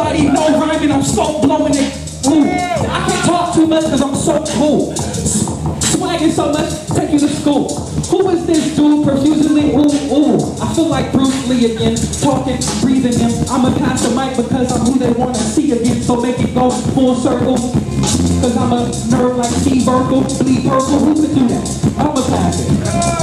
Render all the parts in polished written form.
Nobody know rhyming, I'm so blowing it. Ooh, I can't talk too much cause I'm so cool. Swagging so much, take you to school. Who is this dude profusely? Ooh, ooh. I feel like Bruce Lee again, talking, breathing him. I'ma pass the mic because I'm who they wanna see again. So make it go full circle. Cause I'm a nerd like Steve Urkel, bleed purple. Who could do that? I'ma pass it.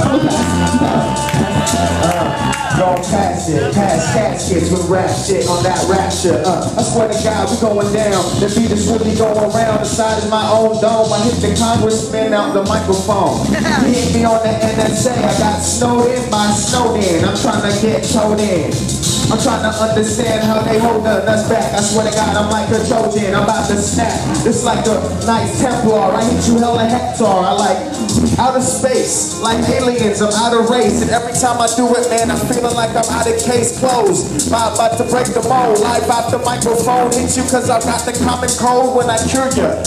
I'ma pass it. Don't pass it, pass caskets with rap shit on that rap shit. I swear to God, we going down. The beat is really going around. The side is my own dome. I hit the congressman out the microphone. He hit me on the NSA. I got snowed in by Snowden. I'm trying to get towed in. I'm trying to understand how they hold us back. I swear to God, I'm like a Trojan. I'm about to snap. It's like a Knights Templar. I hit you hella hector. I like out of space, like aliens. I'm out of race, and every time I do it, man, I'm feeling like I'm out of case closed. I'm about to break the mold. Live out the microphone, hit you 'cause I got the common cold when I cure ya.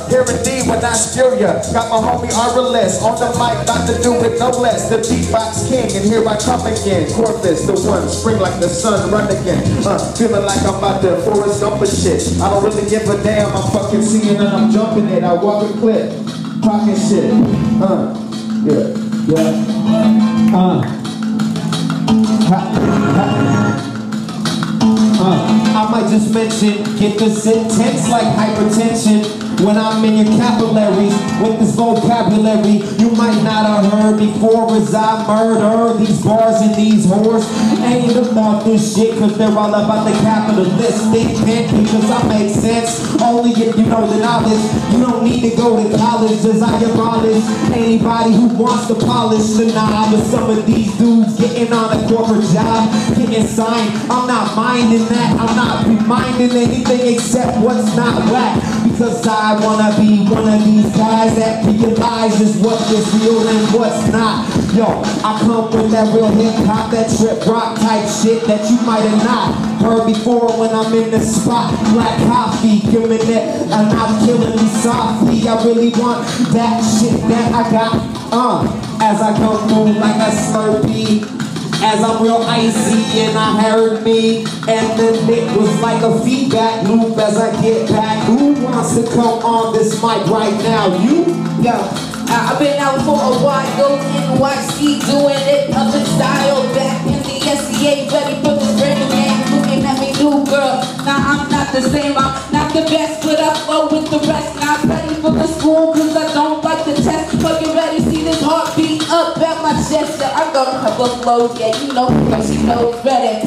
Here indeed when I spear ya. Got my homie Arbalest on the mic, about to do it no less. The beatbox king, and here I come again. Corpus, the one, spring like the sun. Run again, feeling like I'm about to Forrest Gump and shit. I don't really give a damn, I'm fucking seeing and I'm jumping it. I walk a clip, talking shit. I might just mention, get this intense like hypertension. When I'm in your capillaries with this vocabulary you might not have heard before, as I murder these bars and these whores. Ain't about this shit cause they're all about the capitalistic pen, because I make sense only if you know the knowledge. You don't need to go to college as I abolish anybody who wants to polish the knob. But some of these dudes getting on a corporate job, getting signed. I'm not minding that, I'm not reminding anything except what's not whack, because I wanna be one of these guys that realizes what is real and what's not. Yo, I come with that real hip-hop, that trip rock type shit that you might have not heard before when I'm in the spot. Black coffee, giving it, and I'm killing me softly. I really want that shit that I got, as I come through like a Slurpee. As I'm real icy and I heard me, and then it was like a feedback loop as I get back. Who wants to come on this mic right now? You? Yo, I've been out for a while, NYC doing it up in style. Back in the SCA, ready for the brand man, looking at me new girl. Now I'm not the same, I'm not the best, but I flow with the rest. Not ready for the school cause I don't like the test. But you ready, see this heartbeat up at my chest. I got a couple flows, yeah, you know, she knows. Ready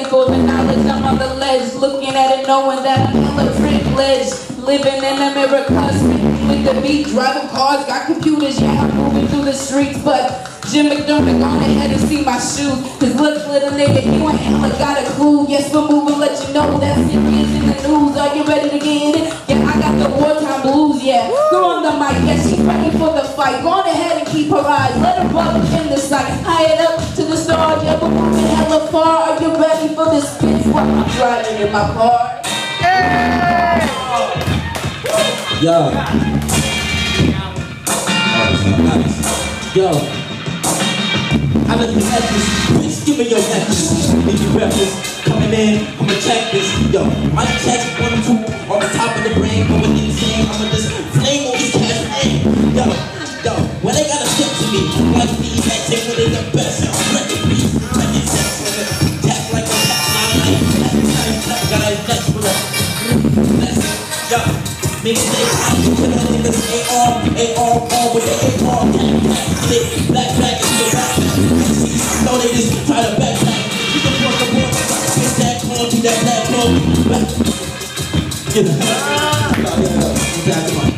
for the knowledge. I'm on the ledge, looking at it, knowing that I'm hella privileged. Living in America, speaking with the beat, driving cars, got computers, yeah, I'm moving through the streets. But Jim McDermott, go ahead and see my shoes. Cause look, little nigga, you ain't hella got a clue. Yes, we're moving, let you know that's serious in the news. Are you ready to get it? Yeah, I got the wartime blues, yeah. Go on the mic, yeah, she's ready for the fight. Go on ahead and keep her eyes, let her bubble in the sight. High it up to the stars, yeah, we're moving hella far. Are you ready for this spin? While I'm driving in my car. Hey! Yo. Yo. I'm in the necklace, bitch, give me your necklace. Need you breakfast, coming in, I'ma check this. Yo, my chest 1, 2, on the top of the brain, going insane. I'ma just flame on this cash name. Yo, when they gotta shit to me, like these acting with it the best. I'm ready to be, ready to sex with it. Tap like a tap line, guys, that's what yo, make it say I can put that in this AR with the AR, black flag is the rap. No, they just try to backpack. You can work the board, get that clone, do that black clone.